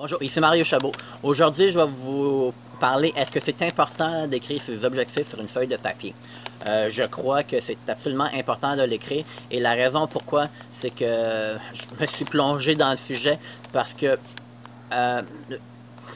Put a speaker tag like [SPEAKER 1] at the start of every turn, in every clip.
[SPEAKER 1] Bonjour, ici Mario Chabot. Aujourd'hui, je vais vous parler, est-ce que c'est important d'écrire ses objectifs sur une feuille de papier? Je crois que c'est absolument important de l'écrire et la raison pourquoi, c'est que je me suis plongé dans le sujet parce que euh,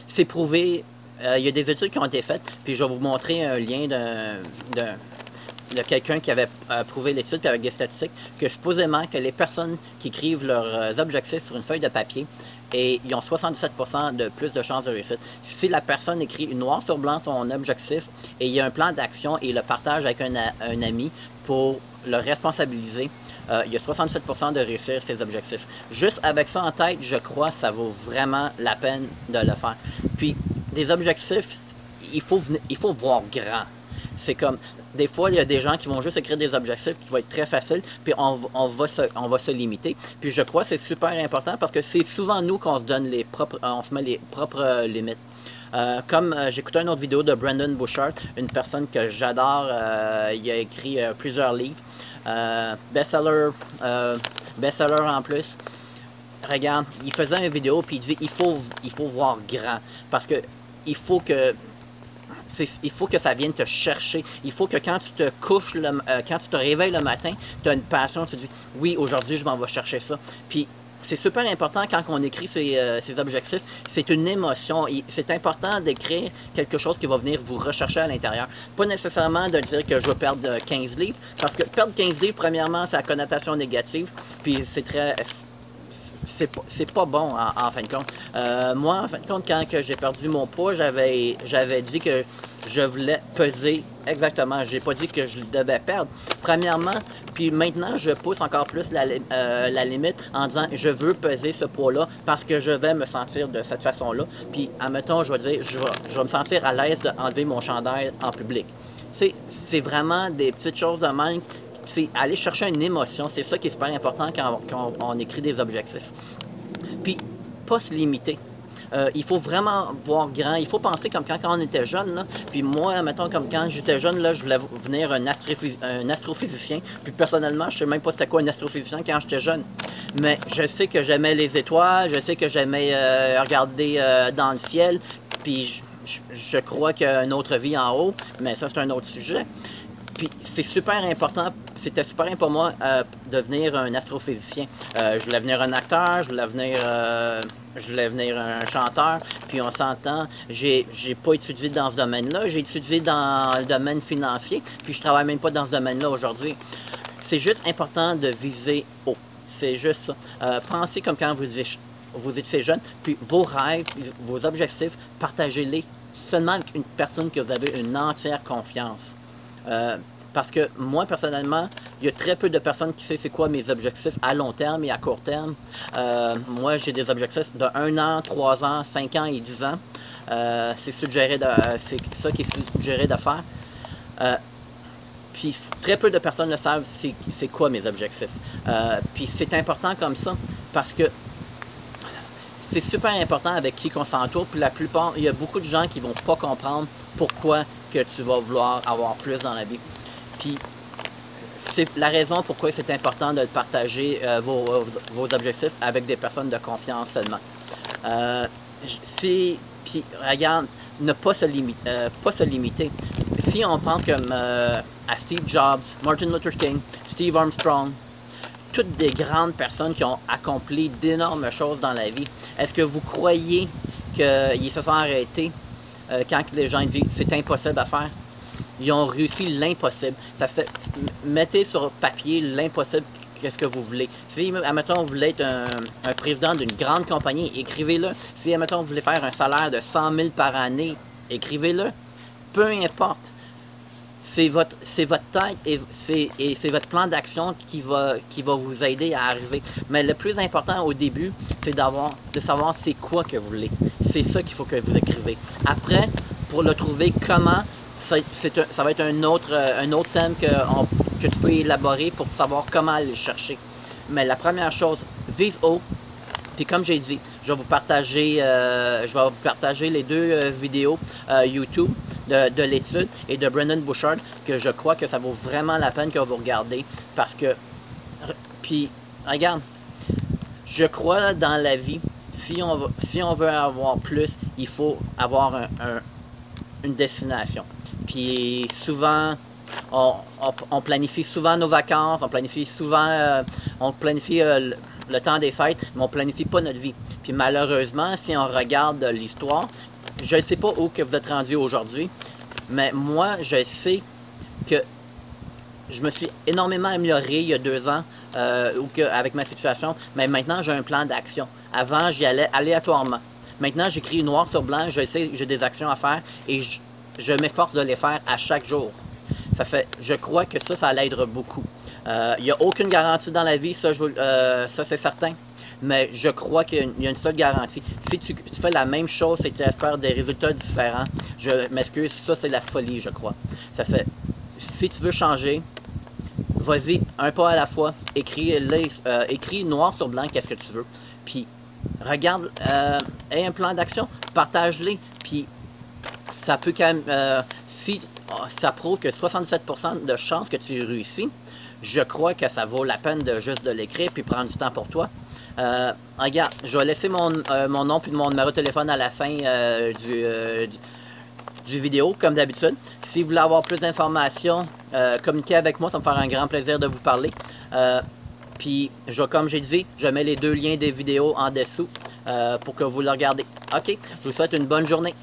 [SPEAKER 1] c'est prouvé, il y a des études qui ont été faites, puis je vais vous montrer un lien de quelqu'un qui avait prouvé l'étude, puis avec des statistiques, que supposément que les personnes qui écrivent leurs objectifs sur une feuille de papier, et ils ont 77% de plus de chances de réussite. Si la personne écrit noir sur blanc son objectif, et il y a un plan d'action, et il le partage avec un ami pour le responsabiliser, il y a 67% de réussir ses objectifs. Juste avec ça en tête, je crois que ça vaut vraiment la peine de le faire. Puis, des objectifs, il faut voir grand. C'est comme, des fois, il y a des gens qui vont juste écrire des objectifs qui vont être très faciles, puis on va se limiter. Puis je crois que c'est super important parce que c'est souvent nous qu'on se donne on se met les propres limites. Comme j'écoutais une autre vidéo de Brendon Burchard, une personne que j'adore, il a écrit plusieurs livres, best-seller en plus. Regarde, il faisait une vidéo puis il dit il faut voir grand parce que il faut que ça vienne te chercher. Il faut que quand tu te couches, quand tu te réveilles le matin, tu as une passion, tu te dis « Oui, aujourd'hui, je m'en vais chercher ça. » Puis c'est super important quand on écrit ses objectifs. C'est une émotion. C'est important d'écrire quelque chose qui va venir vous rechercher à l'intérieur. Pas nécessairement de dire que je veux perdre 15 livres, parce que perdre 15 livres, premièrement, c'est la connotation négative, puis c'est pas bon en fin de compte. Moi, en fin de compte, quand j'ai perdu mon poids, j'avais dit que je voulais peser exactement. J'ai pas dit que je devais perdre. Premièrement, puis maintenant, je pousse encore plus la limite en disant je veux peser ce poids-là parce que je vais me sentir de cette façon-là. Puis, admettons, je vais dire je vais me sentir à l'aise d'enlever mon chandail en public. C'est vraiment des petites choses de même. C'est aller chercher une émotion. C'est ça qui est super important quand on écrit des objectifs. Puis, pas se limiter. Il faut vraiment voir grand. Il faut penser comme quand on était jeune. Là. Puis moi, mettons, comme quand j'étais jeune, là, je voulais devenir un astrophysicien. Puis personnellement, je ne sais même pas c'était quoi un astrophysicien quand j'étais jeune. Mais je sais que j'aimais les étoiles, je sais que j'aimais regarder dans le ciel. Puis je crois qu'il y a une autre vie en haut, mais ça, c'est un autre sujet. Puis c'est super important, c'était super important pour moi de devenir un astrophysicien. Je voulais devenir un acteur, je voulais devenir un chanteur, puis on s'entend, j'ai pas étudié dans ce domaine-là, j'ai étudié dans le domaine financier, puis je travaille même pas dans ce domaine-là aujourd'hui. C'est juste important de viser haut, c'est juste ça. Pensez comme quand vous étiez jeune, puis vos rêves, vos objectifs, partagez-les seulement avec une personne que vous avez une entière confiance. Parce que moi, personnellement, il y a très peu de personnes qui savent c'est quoi mes objectifs à long terme et à court terme. Moi, j'ai des objectifs de 1 an, 3 ans, 5 ans et 10 ans. C'est ça qui est suggéré de faire. Puis très peu de personnes le savent c'est quoi mes objectifs. Puis c'est important comme ça parce que c'est super important avec qui on s'entoure. Puis la plupart, il y a beaucoup de gens qui vont pas comprendre pourquoi que tu vas vouloir avoir plus dans la vie. Puis, c'est la raison pourquoi c'est important de partager vos objectifs avec des personnes de confiance seulement. Puis, regarde, ne pas se limiter. Si on pense comme à Steve Jobs, Martin Luther King, Steve Armstrong, toutes des grandes personnes qui ont accompli d'énormes choses dans la vie, est-ce que vous croyez qu'ils se sont arrêtés quand les gens disent c'est impossible à faire? Ils ont réussi l'impossible. Mettez sur papier l'impossible, qu'est-ce que vous voulez. Si, admettons, vous voulez être un président d'une grande compagnie, écrivez-le. Si, admettons, vous voulez faire un salaire de 100 000 par année, écrivez-le. Peu importe. C'est votre tête et c'est votre plan d'action qui va vous aider à arriver. Mais le plus important au début, c'est de savoir c'est quoi que vous voulez. C'est ça qu'il faut que vous écrivez. Après, pour le trouver, comment, ça va être un autre thème que tu peux élaborer pour savoir comment aller le chercher. Mais la première chose, vise haut. Puis comme j'ai dit, je vais vous partager les deux vidéos YouTube de l'étude et de Brendon Burchard que je crois que ça vaut vraiment la peine que vous regardez parce que, puis regarde, je crois dans la vie, si on veut avoir plus, il faut avoir une destination. Puis souvent, on planifie souvent nos vacances, on planifie souvent le temps des fêtes, mais on ne planifie pas notre vie. Puis malheureusement, si on regarde l'histoire, je ne sais pas où que vous êtes rendu aujourd'hui, mais moi, je sais que je me suis énormément amélioré il y a 2 ans avec ma situation, mais maintenant j'ai un plan d'action. Avant, j'y allais aléatoirement. Maintenant, j'écris noir sur blanc, je sais j'ai des actions à faire et je m'efforce de les faire à chaque jour. Je crois que ça l'aidera beaucoup. Il n'y a aucune garantie dans la vie, ça c'est certain. Mais je crois qu'il y a une seule garantie. Si tu fais la même chose et tu espères des résultats différents, je m'excuse, ça c'est la folie, je crois. Si tu veux changer, vas-y, un pas à la fois, écris noir sur blanc qu'est-ce que tu veux. Puis, regarde, aie un plan d'action, partage-les, puis ça peut quand même, si ça prouve que 77% de chances que tu réussis, je crois que ça vaut la peine de juste de l'écrire puis prendre du temps pour toi. Regarde, je vais laisser mon nom puis mon numéro de téléphone à la fin du vidéo, comme d'habitude. Si vous voulez avoir plus d'informations, communiquez avec moi, ça me fera un grand plaisir de vous parler. Puis, comme j'ai dit, je mets les 2 liens des vidéos en dessous pour que vous le regardez. OK, je vous souhaite une bonne journée.